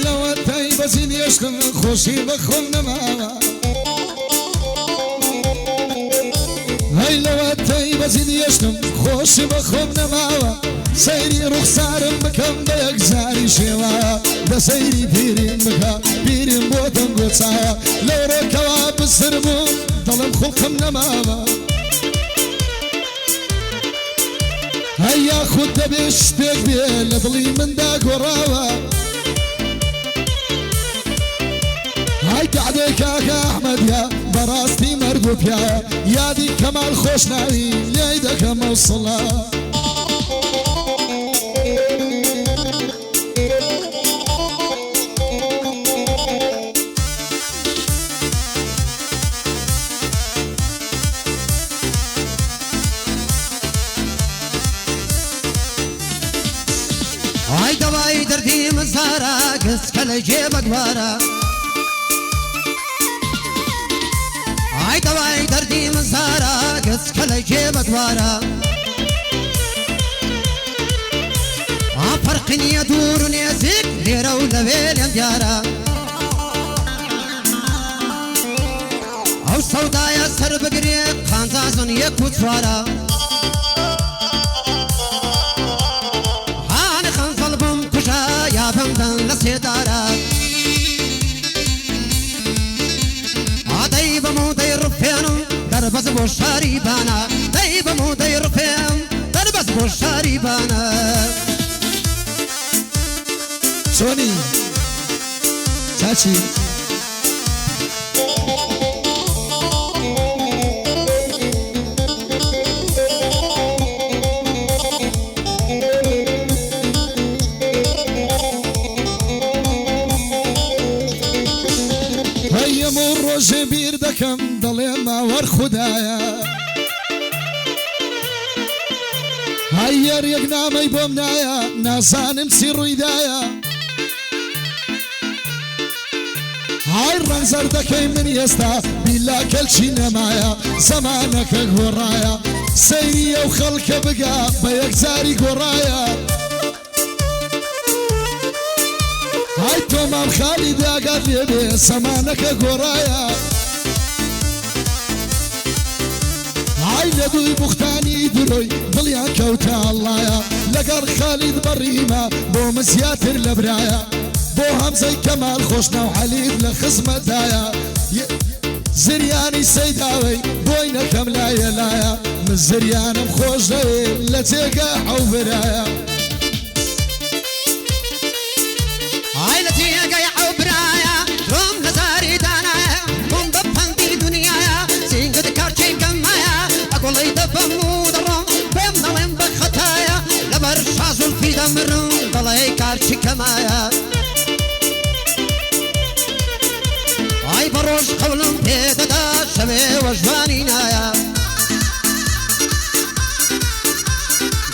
لو تاي بزين يشتم خوشي بخون نماما هاي لو تاي بزين يشتم خوشي بخون نماما سيري رخصار بكم بيك زاري شوا دا سيري بيرين بكا بيرين بوتن قوتسا لو ركوا بالسربو ظلم خلقم نماما هيا خد بشتك بيه لضلي من دا قراوا هاي قعدي كاكا احمد يا براستي مرقوب يا دي كمال خوش ناوي ليدا كمال صلاة هاي دواي دردي مزارة قس كلا جيبك بارا هاي دواي دردي مزارة قس كلا جيبك بارا فرقني يدور ونيزيك ليرة ولا ويل ينديارا او سودايا سر بقريق خانزازن يكوت سوارا لسيدارا دايب مو داير فين دربز بوشاري بانا دايب مو داير فين دربز بوشاري بانا سوني تاتي جبير دكم ضلينا ور خدايا هيا ريقنا ما يبومنايا ناسان مسير ويدايا هاي الرنزر دكي من يستا بلا كل شي نمايا زمانك قرايا سيري وخلك بقى بيك زاري قرايا هاي تومام خالد قال لي بي سمانك قرايا هاي لدوي بختاني دروي ضليان كوتا الله يا لقر خالد بريمة بو مسياتر لبرايا بو همزي كمال خوشنا وحليب لخصمة دايا زرياني سيداوي بوينا كملايا لايا من زريان مخوش دوي لتيقع وبرايا هاي لتيقع وبرايا روم لزاري دانايا روم بفندي دنيايا سينقد كارشي كمايا أقول لي دفمو درم بيمنا وين بخطايا لبر شازل في دمرم ضلي كارشي كمايا هاي بروش قولم بيدا دا شبه وجواني نايا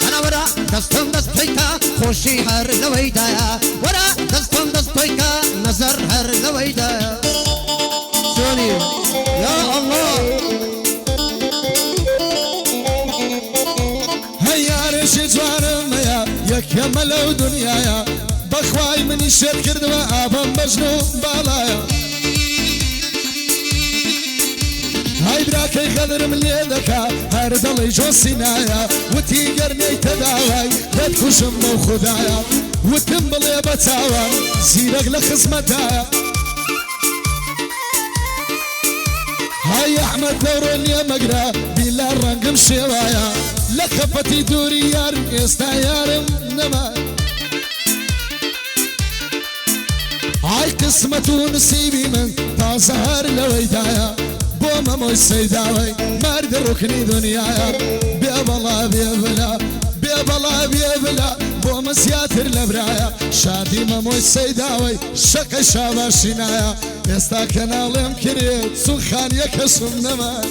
أنا ورا دستم دست بيكا خوشي هر لويدايا ورا دستم دست بيكا نظر هر لويدايا سوني يا الله هيا رشي جوانم يا كملو دنيايا بخواي من الشر كردوا أبا مجنون بالايا هاي براكي خضر من ليدكا هردلي جو سينايا وتي قرني تداوي لا تكوشم مو خدايا وتنبلي بتاوي زيرك لخصمتايا هاي احمد دور اللي مقرا بلا الرنق مشيوايا لخفتي دوري يار يستايار نما هاي قسمة نصيبي من تازهر لويدايا بوما مو سيداوي مرد ركني دنيايا بيبلا بيبلا بيبلا بيبلا بوما سياتر لبرايا شادي ما مو سيداوي شق شابا شنايا يستاكنا لمكريت سخان يكسم نما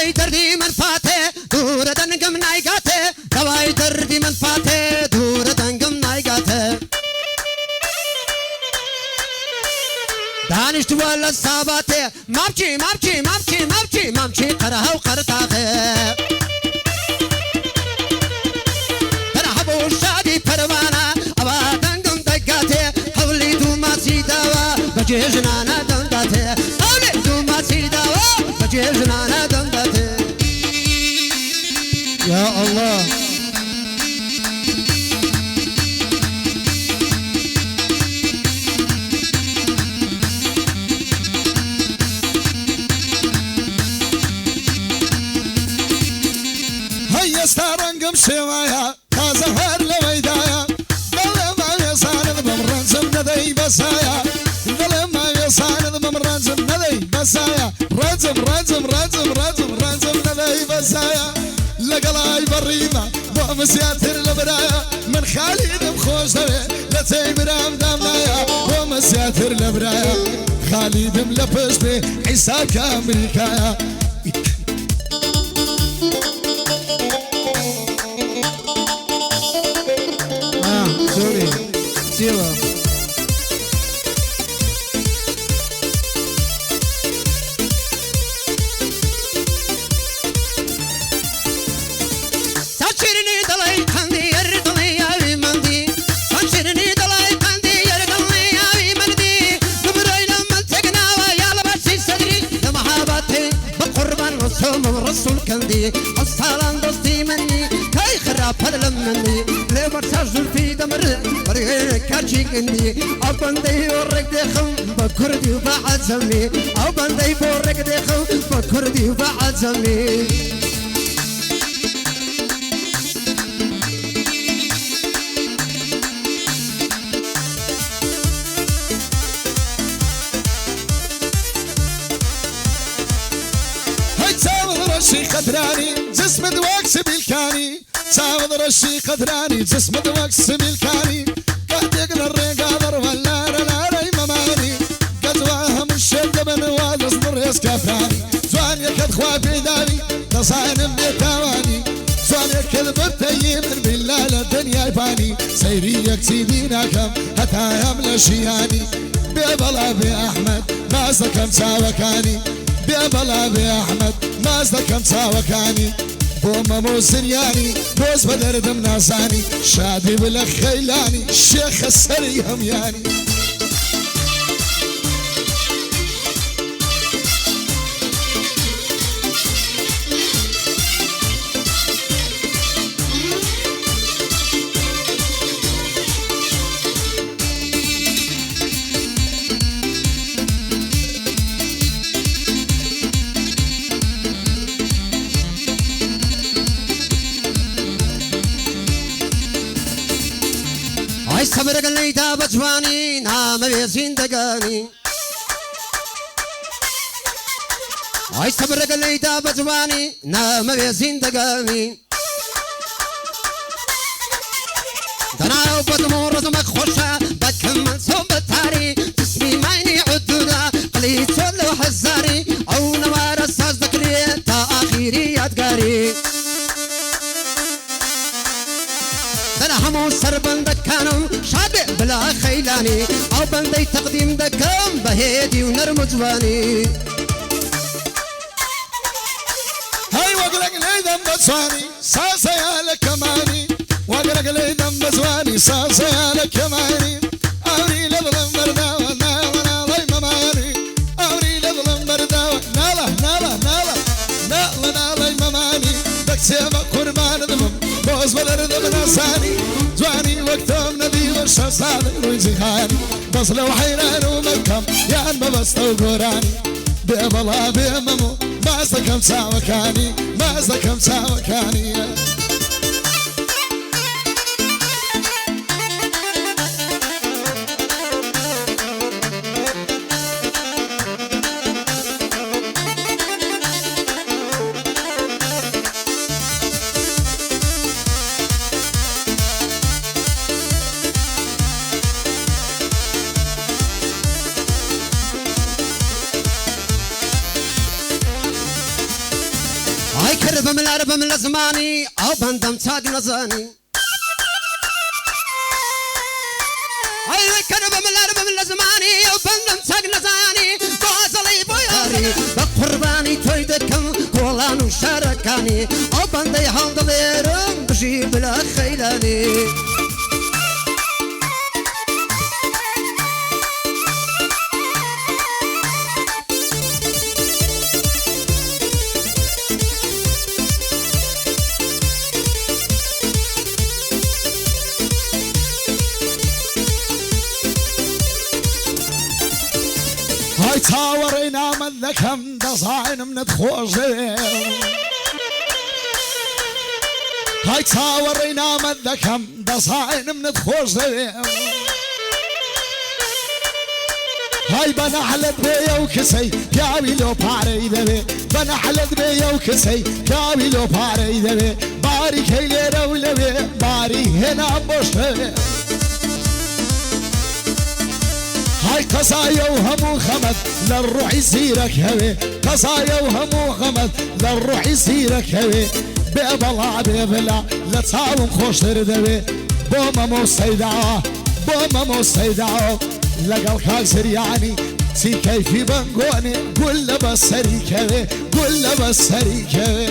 دواي دردي من فاته دور دنقم نايقاته دواي دردي من فاته دور دنقم نايقاته دانشت ولا الصاباته مابشي مابشي مابشي مابشي مابشي قرها وقرطاخه ترحبوا الشادي فروانا أبا دنقم دقاته حولي دوما سيداوا بجيجنا أنا دنقاته حولي دوما سيداوا بجيجنا أنا دنقاته يا الله استرنقم شوايا تازهر لويدايا ظل ما يصاند بمرنزم ندي بسايا ظل ما يصاند بمرنزم ندي بسايا رنزم رنزم رنزم رنزم رنزم ندي بسايا لقلاي بريمة ومسياتر لبرايا من خالد مخوش دوي لتيمرام دامنايا ومسياتر لبرايا خالد ملبس بي عيسى كامريكايا سوري سيوا تشيرني دلاي كاندي يردني يا مندي تشيرني دلاي كاندي يردني يا مندي نبرينا من تقنا يا لبسي صدري لمحابتي بقربان رسول كاندي الصالان دوستي مني كاي خراب لمني لمرسال في دمر بري كاتشي كندي او بندي ورك دخم بكردي وبعد زمي او بندي ورك دخم بكردي وبعد زمي رشي قدراني جسم دواكس بالكاني ساوض رشي قدراني جسم دواكس بالكاني قد يقنا الرقادر ولا لا ري مماني قد واهم الشد من وادس نريس كفاني زوان يكد خوافي داني تصاين بيتاواني زوان يكد ببتي من بالله للدنيا يباني سيريك سيدينا كم حتى يملى شياني بيبلا بأحمد ما سكن ساوكاني بيبلا بأحمد مازدا كم ساوكاني بوما موسرياني بوز بدرد مناساني شادي بلا خيلاني الشيخ السري همياني صبر قلني تابت جواني نام بيسين دقاني هاي صبر قلني تابت جواني نام بيسين دقاني دنا وبدمور رزمك خوشة بكمل صوب التاري تسمي مايني عدودا قليت سولو حزاري او نوار الساز ذكري تا اخيري يدقاري همو سربن دكانم شابع بلا خيلاني او بندي تقديم دكام بهيدي ونرمجواني هاي وقلق ليدم بزواني ساسا يا لكماني وقلق ليدم بزواني ساسا يا لكماني اوري لظلم برداوة نالا نالا مماني اوري لظلم برداوة نالا نالا نالا نالا نالا مماني دكسيبا قربان ذمم بوز بدرد بناساني زواني وقتهم نبي ورشا صادق رويزي خاني بس لو حيران ومكم يا أنبا بس توقراني بيبلا بيممو ما استكم ساوكاني ما استكم ساوكاني كرب من العرب من الزماني أو بندم تاج نزاني هاي كرب من العرب من الزماني أو بندم تاج نزاني بازلي بياري بقرباني تويدكم كولان وشاركاني أو بندي حمد ليرم بجيب الخيلاني هاي تاورينا من ذكم دصاين من تخوزي هاي تاورينا من ذكم دصاين من تخوزي هاي بنحلت بيا وكسي كاوي لو باري دبي بنحلت بيا وكسي كاوي لو باري دبي باري كيلي رولبي باري هنا مشتبي هاي قصايا وهمو خمد للروح يصيرك هوي قصايا وهمو خمد للروح يصيرك هوي بيبلا بيبلا لتاوم خوش تردوي بوما مو سيدعو بوما مو سيدعو لقل كاكسر يعني سي كيفي بنقوني قل بس سريكوي قل بس سريكوي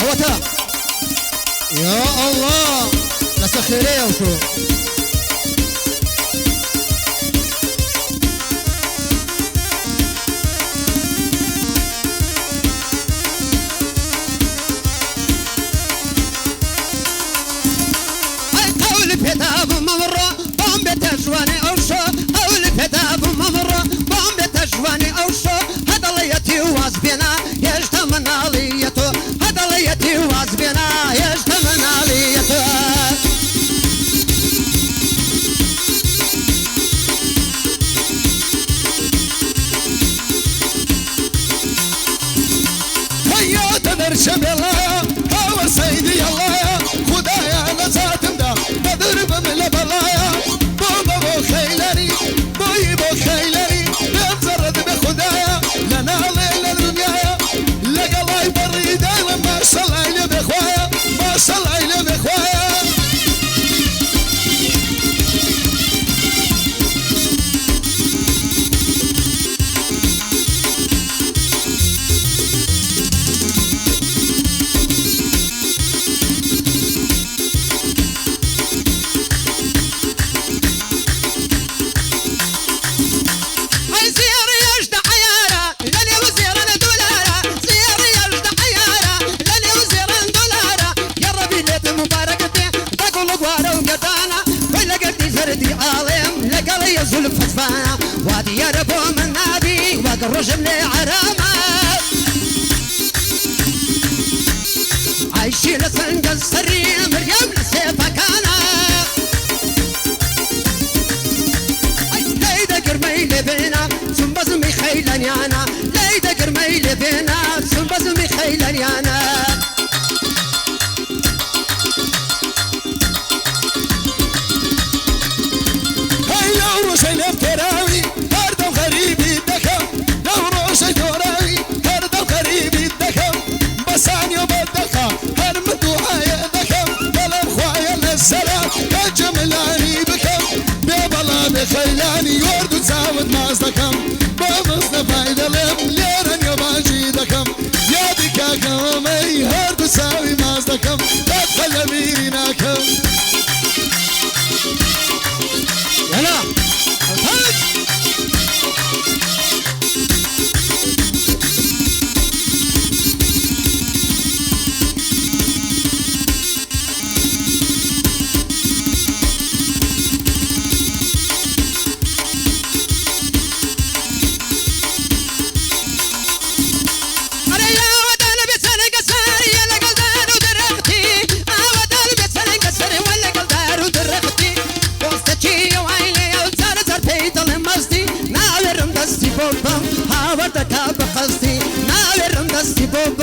أوتا يا الله نسخيريه وشو قول بيتاب ممرة بوم بتجواني أو شو قول بيتاب ممرة بوم بتجواني أو شو هذا ليتي واز بينا يجتمنا ليتو هذا ليتي واز بينا يجتمنا ليتو هيا تنرشم يلا هوا سيدي يلا خدايا نزاتم دا بضرب من البلايا بوما بو خيلاني بوي بو خيلاني بمزرد بخدايا لنا ليلة الدنيا لقى الله يبري دايما ما شاء الله إلي بخوايا ما شاء الله إلي بخوايا زلف فتفانا وادي يربو من نادي وقرج من عرامة عايشين لسنق السري مريم لسيفا كانا ليدا قرميلي بينا سنبزمي خيلان يانا ليدا قرميلي بينا سنبزمي خيلان يانا شيلف تراوي هردم غريبي الدكم لو روشي تراوي هردم غريبي الدكم بساني وبالدكا هرمتو هاي دكم بلم خوايا للسلام كجملاني بكم بيبلا بخيلاني يوردو تساود مازدكم بمصنف فايدة لم ليرن يباجي دكم يا دكا كومي هردو تساوي مازدكم تدخل بيريناكم يلا بوبا